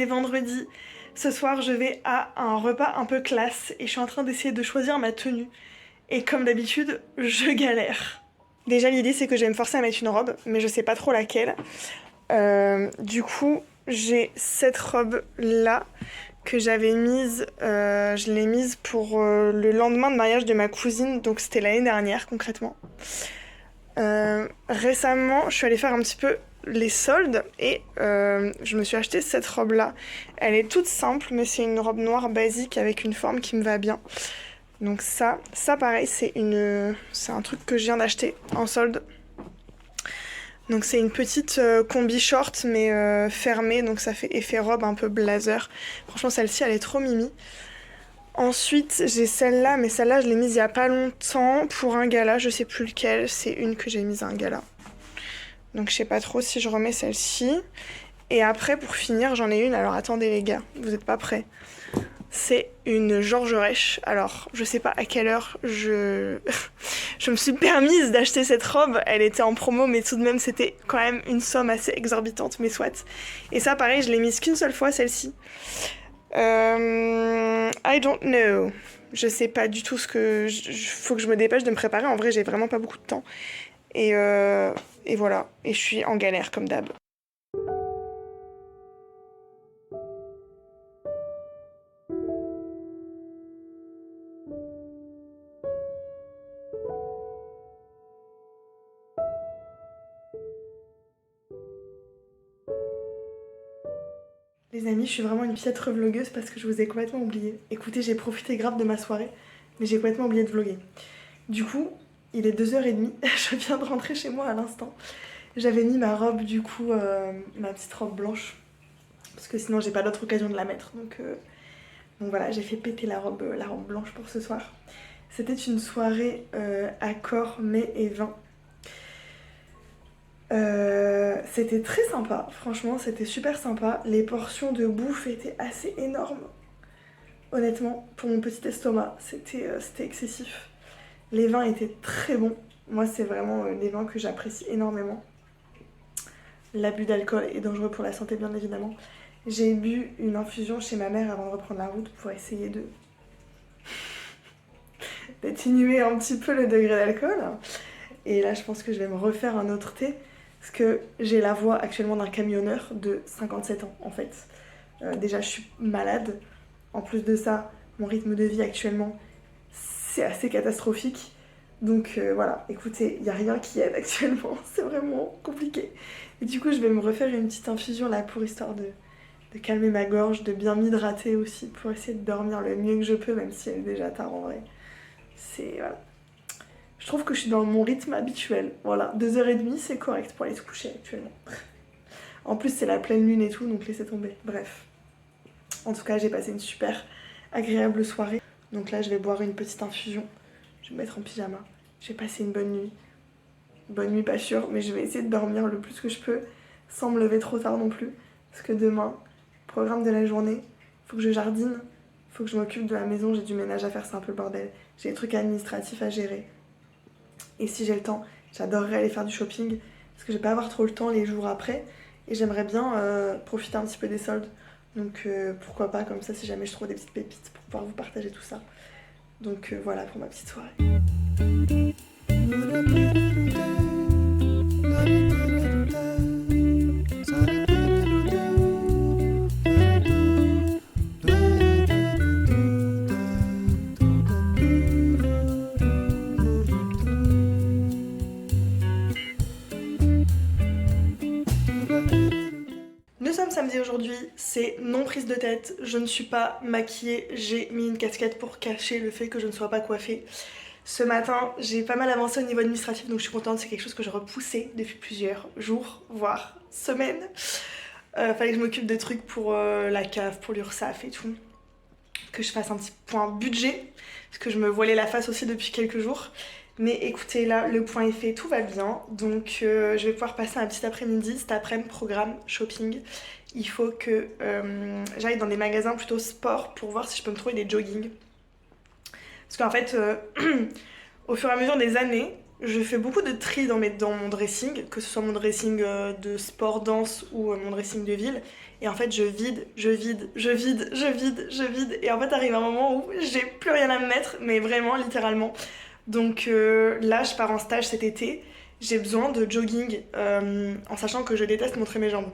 est vendredi. Ce soir, je vais à un repas un peu classe et je suis en train d'essayer de choisir ma tenue. Et comme d'habitude, je galère. Déjà, l'idée, c'est que je vais me forcer à mettre une robe, mais je sais pas trop laquelle. Du coup, j'ai cette robe-là que j'avais mise. Je l'ai mise pour le lendemain de mariage de ma cousine, donc c'était l'année dernière, concrètement. Récemment, je suis allée faire un petit peu les soldes et je me suis acheté cette robe-là. Elle est toute simple, mais c'est une robe noire basique avec une forme qui me va bien. Donc ça pareil, c'est un truc que je viens d'acheter en solde. Donc c'est une petite combi short mais fermée, donc ça fait effet robe un peu blazer. Franchement, celle-ci, elle est trop mimi. Ensuite, j'ai celle-là, mais celle-là, je l'ai mise il y a pas longtemps pour un gala, je sais plus lequel, c'est une que j'ai mise à un gala. Donc je sais pas trop si je remets celle-ci. Et après, pour finir, j'en ai une, alors attendez les gars, vous êtes pas prêts. C'est une Georges Rech. Alors, je sais pas à quelle heure je me suis permise d'acheter cette robe. Elle était en promo, mais tout de même, c'était quand même une somme assez exorbitante, mais soit. Et ça, pareil, je l'ai mise qu'une seule fois, celle-ci. I don't know. Je sais pas du tout ce que... Faut que je me dépêche de me préparer. En vrai, j'ai vraiment pas beaucoup de temps. Et voilà. Et je suis en galère, comme d'hab. Les amis, je suis vraiment une piètre vlogueuse parce que je vous ai complètement oublié. Écoutez, j'ai profité grave de ma soirée, mais j'ai complètement oublié de vlogger. Du coup, il est 2h30, je viens de rentrer chez moi à l'instant. J'avais mis ma robe, du coup, ma petite robe blanche, parce que sinon j'ai pas d'autre occasion de la mettre. Donc voilà, j'ai fait péter la robe blanche pour ce soir. C'était une soirée accord, mets et vin. C'était très sympa, franchement c'était super sympa. Les portions de bouffe étaient assez énormes. Honnêtement, pour mon petit estomac, c'était excessif. Les vins étaient très bons. Moi, c'est vraiment les vins que j'apprécie énormément. L'abus d'alcool est dangereux pour la santé, bien évidemment. J'ai bu une infusion chez ma mère avant de reprendre la route pour essayer d'atténuer un petit peu le degré d'alcool. Et là, je pense que je vais me refaire un autre thé. Parce que j'ai la voix actuellement d'un camionneur de 57 ans, en fait. Déjà, je suis malade. En plus de ça, mon rythme de vie actuellement, c'est assez catastrophique. Donc voilà, écoutez, il n'y a rien qui aide actuellement. C'est vraiment compliqué. Et du coup, je vais me refaire une petite infusion là pour histoire de calmer ma gorge, de bien m'hydrater aussi pour essayer de dormir le mieux que je peux, même si elle est déjà tard en vrai. C'est... voilà. Je trouve que je suis dans mon rythme habituel. Voilà, 2h30, c'est correct pour aller se coucher actuellement. En plus, c'est la pleine lune et tout, donc laissez tomber. Bref. En tout cas, j'ai passé une super agréable soirée. Donc là, je vais boire une petite infusion. Je vais me mettre en pyjama. Je vais passer une bonne nuit. Bonne nuit, pas sûre, mais je vais essayer de dormir le plus que je peux, sans me lever trop tard non plus. Parce que demain, programme de la journée, faut que je jardine, faut que je m'occupe de la maison, j'ai du ménage à faire, c'est un peu le bordel. J'ai des trucs administratifs à gérer. Et si j'ai le temps, j'adorerais aller faire du shopping parce que je vais pas avoir trop le temps les jours après et j'aimerais bien profiter un petit peu des soldes. Donc pourquoi pas, comme ça si jamais je trouve des petites pépites pour pouvoir vous partager tout ça. Donc voilà pour ma petite soirée. Nous sommes samedi aujourd'hui, c'est non prise de tête, je ne suis pas maquillée, j'ai mis une casquette pour cacher le fait que je ne sois pas coiffée. Ce matin, j'ai pas mal avancé au niveau administratif, donc je suis contente, c'est quelque chose que je repoussais depuis plusieurs jours, voire semaines. Fallait que je m'occupe de trucs pour la CAF, pour l'URSSAF et tout. Que je fasse un petit point budget, parce que je me voilais la face aussi depuis quelques jours. Mais écoutez, là, le point est fait, tout va bien. Donc je vais pouvoir passer un petit après-midi, cet après-midi programme shopping. Il faut que j'aille dans des magasins plutôt sport pour voir si je peux me trouver des joggings. Parce qu'en fait, au fur et à mesure des années, je fais beaucoup de tri dans mon dressing, que ce soit mon dressing de sport, danse ou mon dressing de ville. Et en fait, je vide, je vide, je vide, je vide, je vide. Et en fait, arrive un moment où j'ai plus rien à me mettre, mais vraiment, littéralement. Donc là, je pars en stage cet été. J'ai besoin de jogging, en sachant que je déteste montrer mes jambes.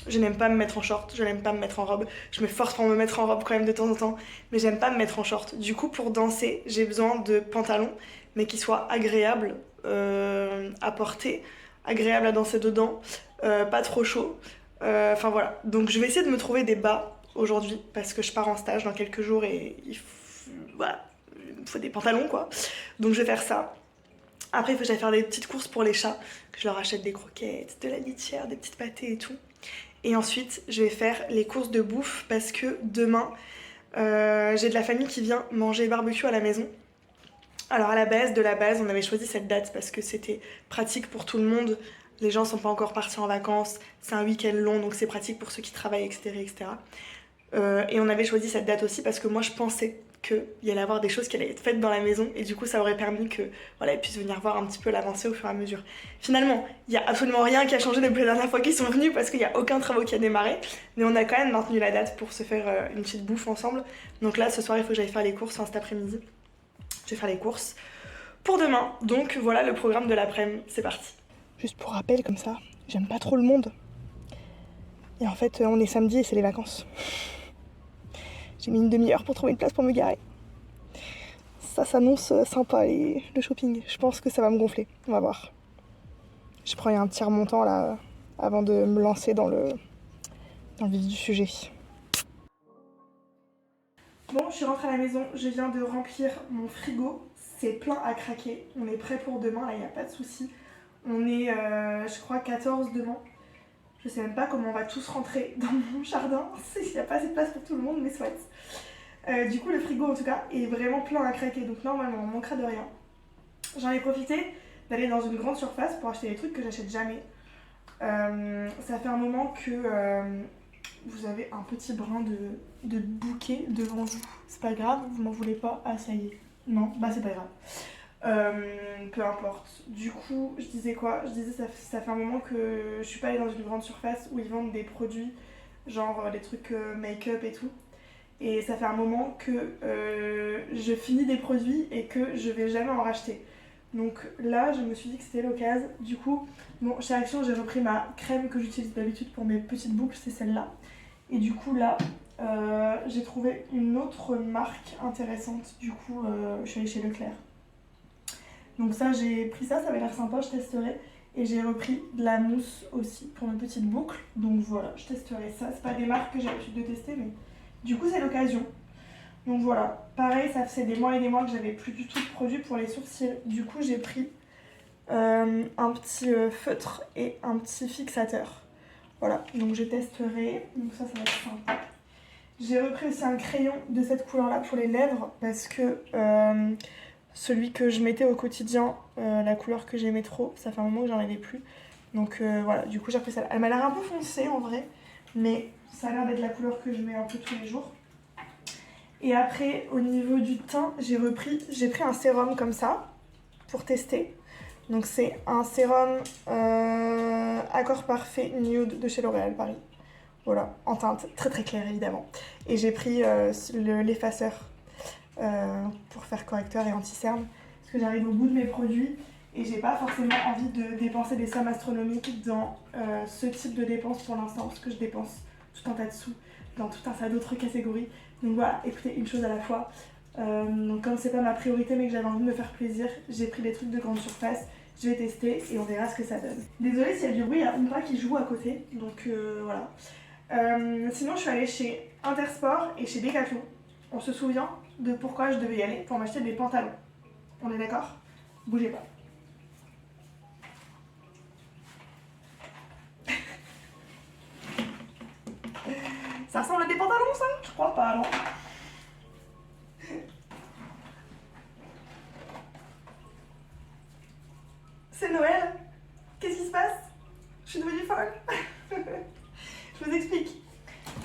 Je n'aime pas me mettre en short, je n'aime pas me mettre en robe. Je me force pour me mettre en robe quand même de temps en temps, mais j'aime pas me mettre en short. Du coup, pour danser, j'ai besoin de pantalons, mais qui soient agréables à porter, agréables à danser dedans, pas trop chaud. Enfin voilà. Donc je vais essayer de me trouver des bas aujourd'hui, parce que je pars en stage dans quelques jours et voilà, il me faut des pantalons quoi. Donc je vais faire ça. Après, il faut que j'aille faire des petites courses pour les chats, que je leur achète des croquettes, de la litière, des petites pâtées et tout. Et ensuite, je vais faire les courses de bouffe parce que demain, j'ai de la famille qui vient manger barbecue à la maison. Alors à la base, on avait choisi cette date parce que c'était pratique pour tout le monde. Les gens sont pas encore partis en vacances, c'est un week-end long, donc c'est pratique pour ceux qui travaillent, etc. etc. Et on avait choisi cette date aussi parce que moi je pensais qu'il y allait avoir des choses qui allaient être faites dans la maison et du coup ça aurait permis que voilà, ils puissent venir voir un petit peu l'avancée au fur et à mesure. Finalement, il n'y a absolument rien qui a changé depuis la dernière fois qu'ils sont venus parce qu'il n'y a aucun travaux qui a démarré, mais on a quand même maintenu la date pour se faire une petite bouffe ensemble. Donc là, ce soir, il faut que j'aille faire les courses, cet après-midi. Je vais faire les courses pour demain. Donc voilà le programme de l'après-midi, c'est parti. Juste pour rappel comme ça, j'aime pas trop le monde. Et en fait, on est samedi et c'est les vacances. J'ai mis une demi-heure pour trouver une place pour me garer. Ça s'annonce sympa, le shopping. Je pense que ça va me gonfler. On va voir. Je prends un petit remontant là avant de me lancer dans le vif du sujet. Bon, je suis rentrée à la maison. Je viens de remplir mon frigo. C'est plein à craquer. On est prêt pour demain. Là, il n'y a pas de souci. On est, je crois, 14 demain. Je sais même pas comment on va tous rentrer dans mon jardin. Il n'y a pas assez de place pour tout le monde, mais soit. Du coup, le frigo, en tout cas, est vraiment plein à craquer. Donc normalement, on manquera de rien. J'en ai profité d'aller dans une grande surface pour acheter des trucs que j'achète jamais. Ça fait un moment que vous avez un petit brin de bouquet devant vous. C'est pas grave, vous m'en voulez pas. Ah, ça y est. Non, bah c'est pas grave. Peu importe. Du coup, je disais quoi? Je disais ça fait un moment que je suis pas allée dans une grande surface où ils vendent des produits, genre des trucs make-up et tout. Et ça fait un moment que je finis des produits et que je vais jamais en racheter. Donc là, je me suis dit que c'était l'occasion. Du coup, bon, chez Action, j'ai repris ma crème que j'utilise d'habitude pour mes petites boucles, c'est celle-là. Et du coup, là, j'ai trouvé une autre marque intéressante. Du coup, je suis allée chez Leclerc. Donc ça, j'ai pris ça, ça avait l'air sympa, je testerai. Et j'ai repris de la mousse aussi pour mes petites boucles. Donc voilà, je testerai ça. C'est pas des marques que j'ai l'habitude de tester, mais du coup, c'est l'occasion. Donc voilà, pareil, ça faisait des mois et des mois que j'avais plus du tout de produits pour les sourcils. Du coup, j'ai pris un petit feutre et un petit fixateur. Voilà, donc je testerai. Donc ça va être sympa. J'ai repris aussi un crayon de cette couleur-là pour les lèvres parce que celui que je mettais au quotidien, la couleur que j'aimais trop, ça fait un moment que j'en avais plus. Donc voilà, du coup j'ai repris ça. Elle m'a l'air un peu foncée en vrai, mais ça a l'air d'être la couleur que je mets un peu tous les jours. Et après, au niveau du teint, j'ai pris un sérum comme ça pour tester. Donc c'est un sérum Accord Parfait Nude de chez L'Oréal Paris. Voilà, en teinte très très claire évidemment. Et j'ai pris l'effaceur pour faire correcteur et anti-cerne. Parce que j'arrive au bout de mes produits et j'ai pas forcément envie de dépenser des sommes astronomiques dans ce type de dépenses pour l'instant. Parce que je dépense tout un tas de sous dans tout un tas d'autres catégories. Donc voilà, écoutez, une chose à la fois. Donc comme c'est pas ma priorité mais que j'avais envie de me faire plaisir, j'ai pris des trucs de grande surface. Je vais tester et on verra ce que ça donne. Désolée s'il y a du bruit, il y a Umbra qui joue à côté. Donc voilà. Sinon je suis allée chez Intersport et chez Decathlon. On se souvient de pourquoi je devais y aller pour m'acheter des pantalons. On est d'accord? Bougez pas. Ça ressemble à des pantalons ça? Je crois pas non. C'est Noël? Qu'est-ce qui se passe? Je suis devenue folle. Je vous explique.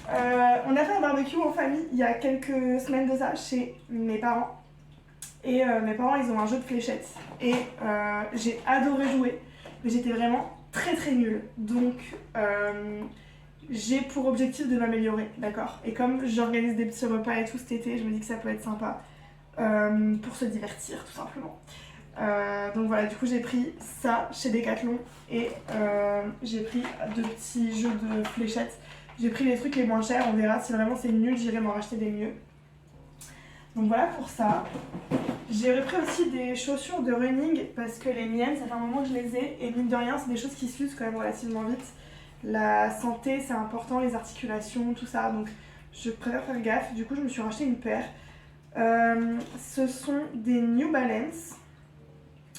On a fait un barbecue en famille il y a quelques semaines de ça chez mes parents. Et mes parents, ils ont un jeu de fléchettes. Et j'ai adoré jouer, mais j'étais vraiment très très nulle. Donc j'ai pour objectif de m'améliorer, d'accord. Et comme j'organise des petits repas et tout cet été, je me dis que ça peut être sympa pour se divertir tout simplement. Donc voilà, du coup j'ai pris ça chez Decathlon et j'ai pris 2 petits jeux de fléchettes. J'ai pris les trucs les moins chers, on verra si vraiment c'est nul, j'irai m'en racheter des mieux. Donc voilà pour ça. J'ai repris aussi des chaussures de running parce que les miennes, ça fait un moment que je les ai et mine de rien, c'est des choses qui s'usent quand même relativement vite. La santé, c'est important, les articulations, tout ça, donc je préfère faire gaffe. Du coup, je me suis racheté une paire. Ce sont des New Balance.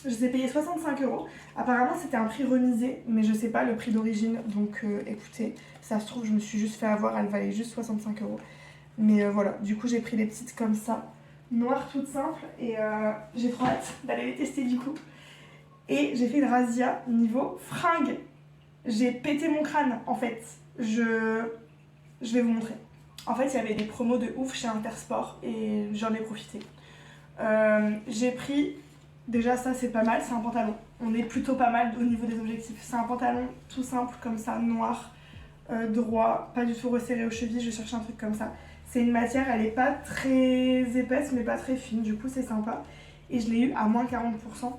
Je les ai payés 65€. Apparemment, c'était un prix remisé, mais je sais pas le prix d'origine. Donc écoutez, ça se trouve, je me suis juste fait avoir, elle valait juste 65€. Mais voilà, du coup, j'ai pris des petites comme ça, noires toutes simples, et j'ai trop hâte d'aller les tester du coup. Et j'ai fait une razzia niveau fringues. J'ai pété mon crâne en fait. Je vais vous montrer. En fait, il y avait des promos de ouf chez Intersport et j'en ai profité. J'ai pris, déjà ça c'est pas mal, c'est un pantalon. On est plutôt pas mal au niveau des objectifs. C'est un pantalon tout simple comme ça, noir, droit, pas du tout resserré aux chevilles, je cherche un truc comme ça. C'est une matière, elle est pas très épaisse mais pas très fine, du coup c'est sympa. Et je l'ai eu à moins 40%.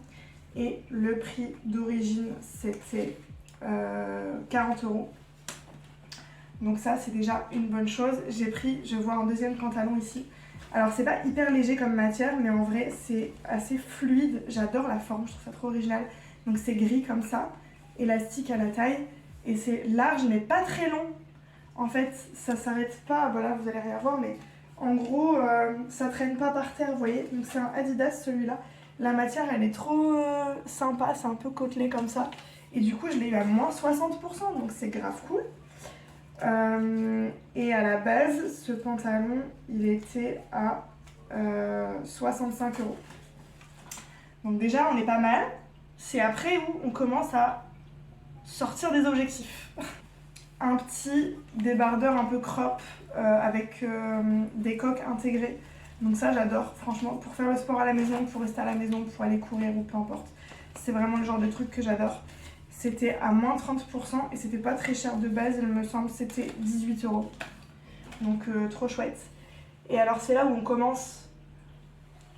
Et le prix d'origine c'était 40€. Donc ça c'est déjà une bonne chose. J'ai pris, je vois un deuxième pantalon ici. Alors c'est pas hyper léger comme matière mais en vrai c'est assez fluide. J'adore la forme, je trouve ça trop original. Donc c'est gris comme ça, élastique à la taille. Et c'est large mais pas très long. En fait ça s'arrête pas, voilà vous allez rien voir mais en gros ça traîne pas par terre vous voyez. Donc c'est un Adidas celui-là. La matière elle est trop sympa, c'est un peu côtelé comme ça. Et du coup je l'ai eu à moins 60% donc c'est grave cool. Et à la base, ce pantalon, il était à 65€. Donc déjà, on est pas mal. C'est après où on commence à sortir des objectifs. Un petit débardeur un peu crop avec des coques intégrées. Donc ça, j'adore, franchement, pour faire le sport à la maison, pour rester à la maison, pour aller courir ou peu importe. C'est vraiment le genre de truc que j'adore. C'était à moins 30% et c'était pas très cher de base, il me semble, c'était 18€. Donc trop chouette. Et alors c'est là où on commence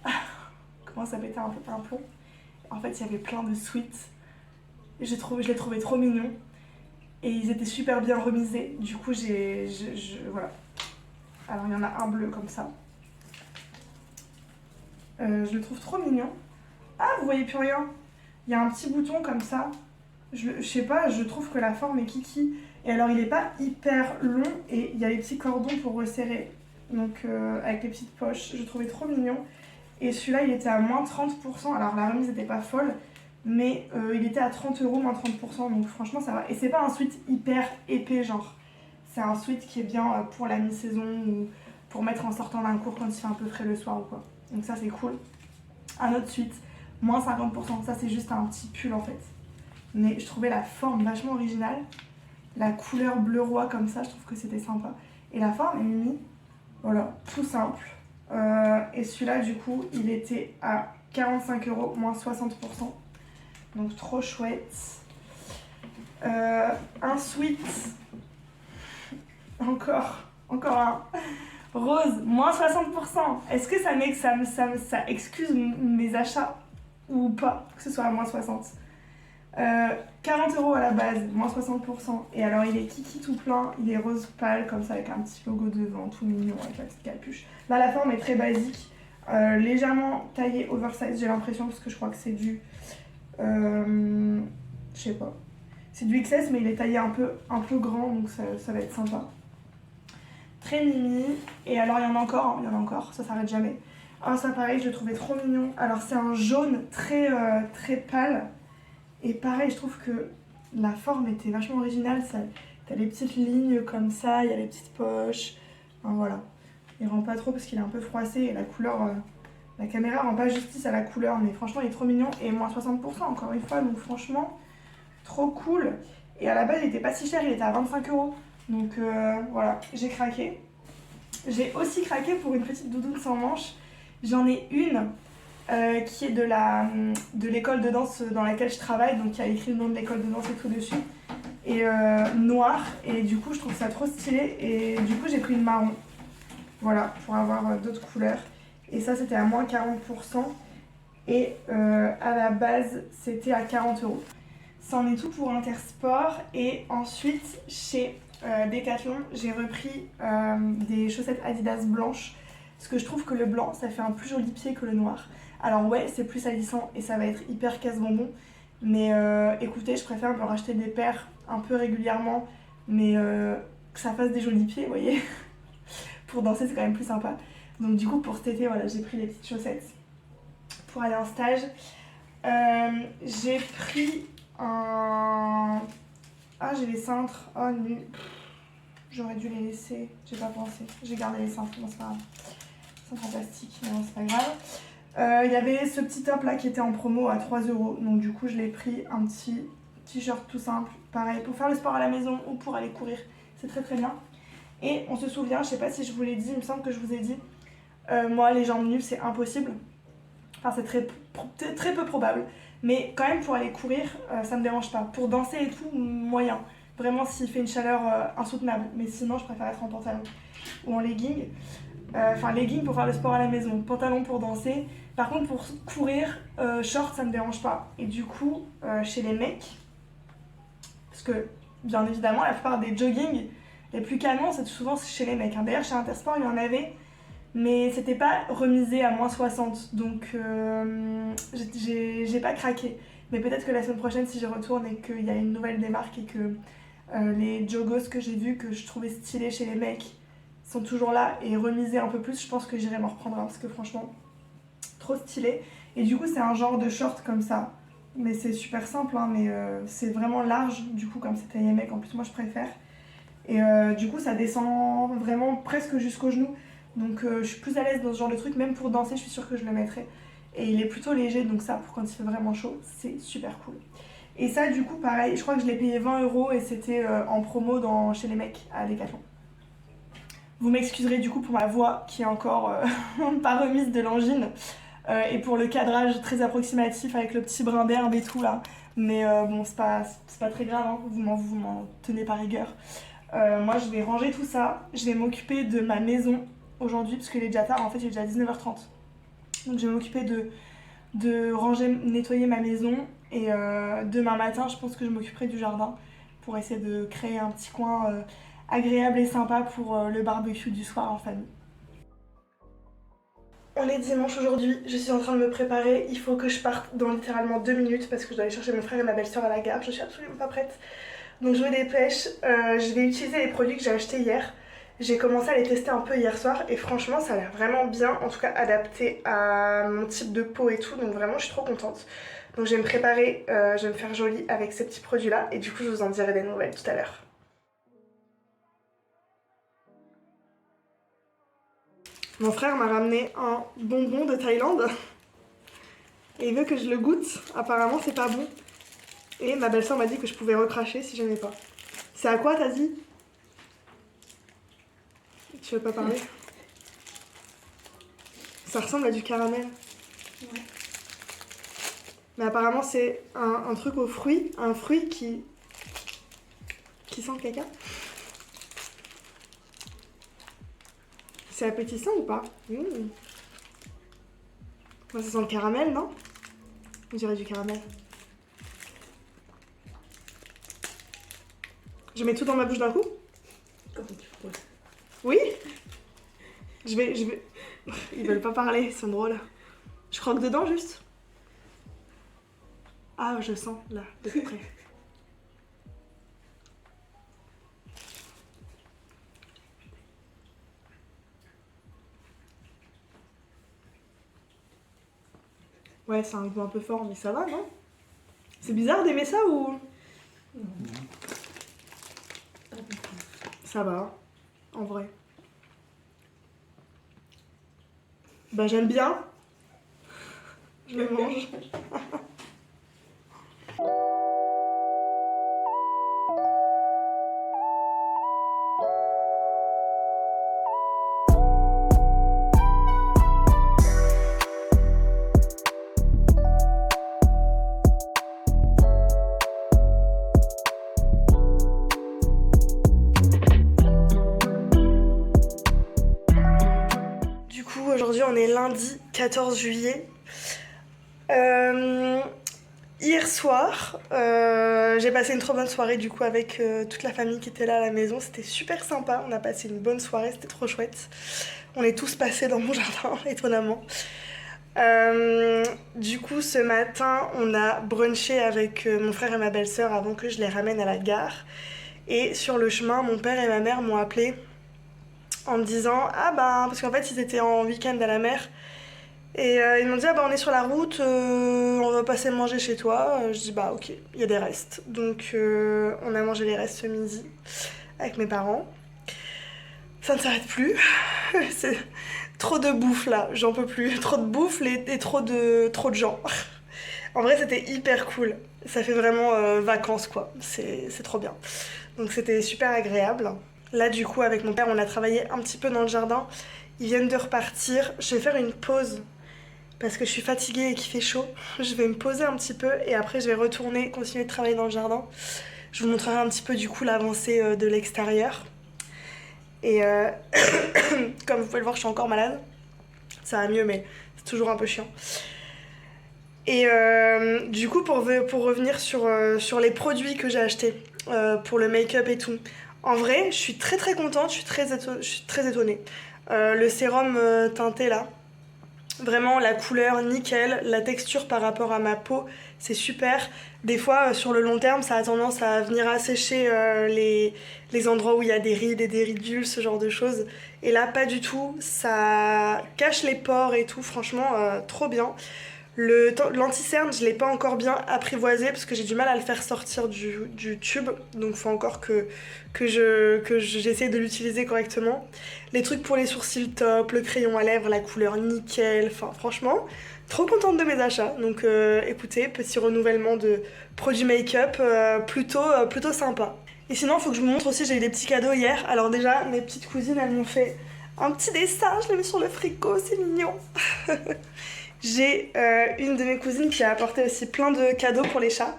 à péter un peu un plomb. En fait il y avait plein de sweats. Je les trouvais trop mignons. Et ils étaient super bien remisés. Du coup voilà. Alors il y en a un bleu comme ça. Je le trouve trop mignon. Ah vous voyez plus rien. Il y a un petit bouton comme ça. Je sais pas, je trouve que la forme est kiki. Et alors il est pas hyper long et il y a les petits cordons pour resserrer. Donc avec les petites poches, je trouvais trop mignon. Et celui-là il était à moins 30%. Alors la remise n'était pas folle, mais il était à 30€, moins 30%. Donc franchement ça va. Et c'est pas un sweat hyper épais genre. C'est un sweat qui est bien pour la mi-saison ou pour mettre en sortant d'un cours quand il fait un peu frais le soir ou quoi. Donc ça c'est cool. Un autre sweat, moins 50%. Ça c'est juste un petit pull en fait. Mais je trouvais la forme vachement originale. La couleur bleu roi comme ça, je trouve que c'était sympa. Et la forme est mimi. Voilà, tout simple. Et celui-là, du coup, il était à 45€, moins 60%. Donc trop chouette. Un sweat. Encore un. Rose, moins 60%. Est-ce que ça excuse mes achats ou pas que ce soit à moins 60? 40€ à la base, moins 60%. Et alors il est kiki tout plein, il est rose pâle comme ça avec un petit logo devant, tout mignon avec la petite capuche. Là la forme est très basique, légèrement taillé oversize j'ai l'impression parce que je crois que c'est du... je sais pas. C'est du XS mais il est taillé un peu grand donc ça va être sympa. Très mimi. Et alors il y en a encore, ça s'arrête jamais. Ah ça pareil je le trouvais trop mignon. Alors c'est un jaune très pâle. Et pareil, je trouve que la forme était vachement originale. T'as les petites lignes comme ça, il y a les petites poches. Enfin, voilà. Il rend pas trop parce qu'il est un peu froissé et la couleur... la caméra rend pas justice à la couleur, mais franchement, il est trop mignon. Et moins 60% encore une fois, donc franchement, trop cool. Et à la base, il était pas si cher, il était à 25€. Donc voilà, j'ai craqué. J'ai aussi craqué pour une petite doudoune sans manches. J'en ai une qui est de l'école de danse dans laquelle je travaille, donc il y a écrit le nom de l'école de danse et tout dessus, et noir, et du coup je trouve ça trop stylé, et du coup j'ai pris le marron, voilà, pour avoir d'autres couleurs, et ça c'était à moins 40%, et à la base c'était à 40€. Ça en est tout pour Intersport, et ensuite chez Decathlon j'ai repris des chaussettes Adidas blanches, parce que je trouve que le blanc ça fait un plus joli pied que le noir. Alors ouais, c'est plus salissant et ça va être hyper casse-bonbon, mais écoutez, je préfère me racheter des paires un peu régulièrement, mais que ça fasse des jolis pieds, vous voyez. Pour danser, c'est quand même plus sympa. Donc du coup, pour cet été, voilà, j'ai pris les petites chaussettes pour aller en stage. J'ai pris un... Ah, j'ai les cintres. Oh, nul. J'aurais dû les laisser, j'ai pas pensé. J'ai gardé les cintres, bon c'est pas grave. C'est fantastique, mais non, c'est pas grave. Il y avait ce petit top là qui était en promo à 3€, donc du coup je l'ai pris, un petit t-shirt tout simple, pareil pour faire le sport à la maison ou pour aller courir, c'est très très bien. Et on se souvient, je sais pas si je vous l'ai dit, il me semble que je vous ai dit, moi les jambes nues c'est impossible, enfin c'est très peu probable, mais quand même pour aller courir ça me dérange pas, pour danser et tout moyen, vraiment s'il fait une chaleur insoutenable, mais sinon je préfère être en pantalon ou en legging. Enfin legging pour faire le sport à la maison, pantalon pour danser. Par contre pour courir, short ça me dérange pas. Et du coup chez les mecs, parce que bien évidemment la plupart des joggings les plus canons c'est souvent chez les mecs. D'ailleurs chez Intersport il y en avait, mais c'était pas remisé à moins 60, donc j'ai pas craqué. Mais peut-être que la semaine prochaine si j'y retourne et qu'il y a une nouvelle démarque et que les joggos que j'ai vus que je trouvais stylés chez les mecs sont toujours là et remisés un peu plus, je pense que j'irai m'en reprendre un parce que franchement, trop stylé. Et du coup, c'est un genre de short comme ça, mais c'est super simple, hein, mais c'est vraiment large, du coup, comme c'est taillé mec, en plus moi je préfère. Et du coup, ça descend vraiment presque jusqu'au genou, donc je suis plus à l'aise dans ce genre de truc, même pour danser, je suis sûre que je le mettrai. Et il est plutôt léger, donc ça, pour quand il fait vraiment chaud, c'est super cool. Et ça, du coup, pareil, je crois que je l'ai payé 20€ et c'était en promo chez les mecs à Decathlon. Vous m'excuserez du coup pour ma voix qui est encore pas remise de l'angine et pour le cadrage très approximatif avec le petit brin d'herbe et tout là. Mais bon, c'est pas très grave, hein. Vous m'en tenez par rigueur. Moi, je vais ranger tout ça. Je vais m'occuper de ma maison aujourd'hui parce qu'il est déjà tard. En fait, il est déjà 19h30. Donc, je vais m'occuper de ranger, nettoyer ma maison. Et demain matin, je pense que je m'occuperai du jardin pour essayer de créer un petit coin agréable et sympa pour le barbecue du soir en famille. On est dimanche aujourd'hui, je suis en train de me préparer, il faut que je parte dans littéralement 2 minutes parce que je dois aller chercher mon frère et ma belle-sœur à la gare, je suis absolument pas prête. Donc je me dépêche, je vais utiliser les produits que j'ai achetés hier. J'ai commencé à les tester un peu hier soir et franchement ça a l'air vraiment bien, en tout cas adapté à mon type de peau et tout, donc vraiment je suis trop contente. Donc je vais me préparer, je vais me faire jolie avec ces petits produits là et du coup je vous en dirai des nouvelles tout à l'heure. Mon frère m'a ramené un bonbon de Thaïlande et il veut que je le goûte. Apparemment c'est pas bon. Et ma belle-sœur m'a dit que je pouvais recracher si j'aimais pas. C'est à quoi t'as dit? Tu veux pas parler? Ça ressemble à du caramel. Ouais. Mais apparemment c'est un truc aux fruits, un fruit qui sent le caca. C'est appétissant ou pas? Moi ça sent le caramel, non? On dirait du caramel. Je mets tout dans ma bouche d'un coup? Comment tu proposes? Oui? Je vais... Ils veulent pas parler, ils sont drôles. Je croque dedans juste? Ah, je sens, là, de près. Ouais, c'est un goût un peu fort, mais ça va, non? C'est bizarre d'aimer ça ou... Non. Ça va, en vrai. Bah j'aime bien. Je le mange. Aujourd'hui on est lundi 14 juillet. Hier soir, j'ai passé une trop bonne soirée du coup avec toute la famille qui était là à la maison. C'était super sympa, on a passé une bonne soirée, c'était trop chouette. On est tous passés dans mon jardin, étonnamment. Du coup, ce matin, on a brunché avec mon frère et ma belle-sœur avant que je les ramène à la gare. Et sur le chemin, mon père et ma mère m'ont appelé en me disant « Ah bah, parce qu'en fait, ils étaient en week-end à la mer. Et ils m'ont dit « Ah bah, on est sur la route, on va passer manger chez toi. » Je dis « Bah, ok, il y a des restes. » Donc, on a mangé les restes ce midi avec mes parents. Ça ne s'arrête plus. C'est trop de bouffe là, j'en peux plus. Trop de bouffe et trop de gens. En vrai, c'était hyper cool. Ça fait vraiment vacances quoi. C'est trop bien. Donc c'était super agréable. Là, du coup, avec mon père, on a travaillé un petit peu dans le jardin. Ils viennent de repartir. Je vais faire une pause parce que je suis fatiguée et qu'il fait chaud. Je vais me poser un petit peu et après, je vais retourner, continuer de travailler dans le jardin. Je vous montrerai un petit peu du coup l'avancée de l'extérieur. Et comme vous pouvez le voir, je suis encore malade. Ça va mieux, mais c'est toujours un peu chiant. Et du coup, pour revenir sur les produits que j'ai achetés pour le make-up et tout, en vrai, je suis très très contente, je suis très étonnée. Le sérum teinté là, vraiment la couleur nickel, la texture par rapport à ma peau, c'est super. Des fois, sur le long terme, ça a tendance à venir assécher les endroits où il y a des rides et des ridules, ce genre de choses. Et là, pas du tout. Ça cache les pores et tout, franchement, trop bien. L'anti-cerne, je l'ai pas encore bien apprivoisé parce que j'ai du mal à le faire sortir du tube. Donc, il faut encore que j'essaie de l'utiliser correctement. Les trucs pour les sourcils top, le crayon à lèvres, la couleur nickel. Enfin, franchement, trop contente de mes achats. Donc, écoutez, petit renouvellement de produits make-up plutôt sympa. Et sinon, il faut que je vous montre aussi, j'ai eu des petits cadeaux hier. Alors déjà, mes petites cousines, elles m'ont fait un petit dessin. Je l'ai mis sur le frigo, c'est mignon. J'ai une de mes cousines qui a apporté aussi plein de cadeaux pour les chats.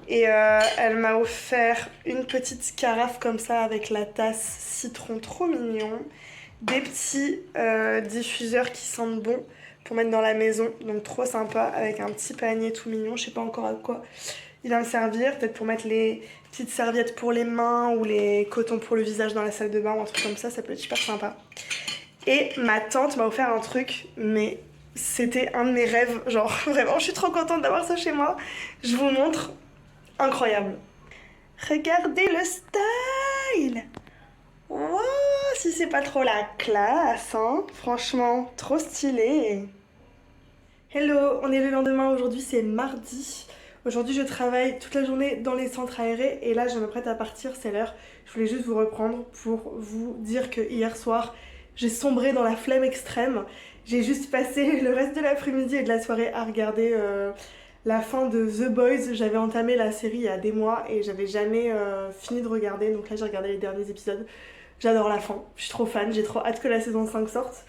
Et elle m'a offert une petite carafe comme ça avec la tasse citron, trop mignon. Des petits diffuseurs qui sentent bon pour mettre dans la maison, donc trop sympa, avec un petit panier tout mignon. Je sais pas encore à quoi il va me servir, peut-être pour mettre les petites serviettes pour les mains ou les cotons pour le visage dans la salle de bain ou un truc comme ça peut être super sympa. Et ma tante m'a offert un truc, mais c'était un de mes rêves, genre vraiment je suis trop contente d'avoir ça chez moi. Je vous montre, incroyable. Regardez le style. Wow, si c'est pas trop la classe, hein. Franchement, trop stylé. Hello, on est le lendemain, aujourd'hui c'est mardi. Aujourd'hui je travaille toute la journée dans les centres aérés et là je me prête à partir, c'est l'heure. Je voulais juste vous reprendre pour vous dire que hier soir j'ai sombré dans la flemme extrême. J'ai juste passé le reste de l'après-midi et de la soirée à regarder la fin de The Boys. J'avais entamé la série il y a des mois et j'avais jamais fini de regarder, donc là j'ai regardé les derniers épisodes. J'adore la fin, je suis trop fan, j'ai trop hâte que la saison 5 sorte.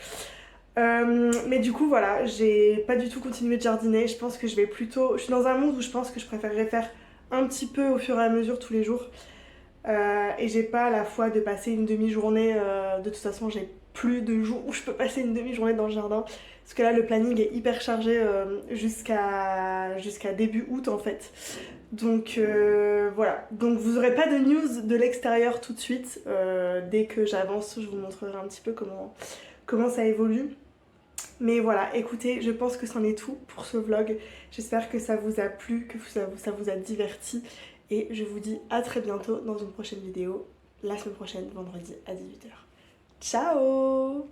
Mais du coup voilà, j'ai pas du tout continué de jardiner. Je pense que je suis dans un monde où je pense que je préférerais faire un petit peu au fur et à mesure tous les jours. Et j'ai pas la foi de passer une demi-journée, de toute façon j'ai plus de jours où je peux passer une demi-journée dans le jardin. Parce que là le planning est hyper chargé jusqu'à début août en fait. Donc voilà, donc vous aurez pas de news de l'extérieur tout de suite. Dès que j'avance, je vous montrerai un petit peu comment ça évolue. Mais voilà, écoutez, je pense que c'en est tout pour ce vlog. J'espère que ça vous a plu, que ça vous a diverti. Et je vous dis à très bientôt dans une prochaine vidéo, la semaine prochaine, vendredi à 18h. Ciao!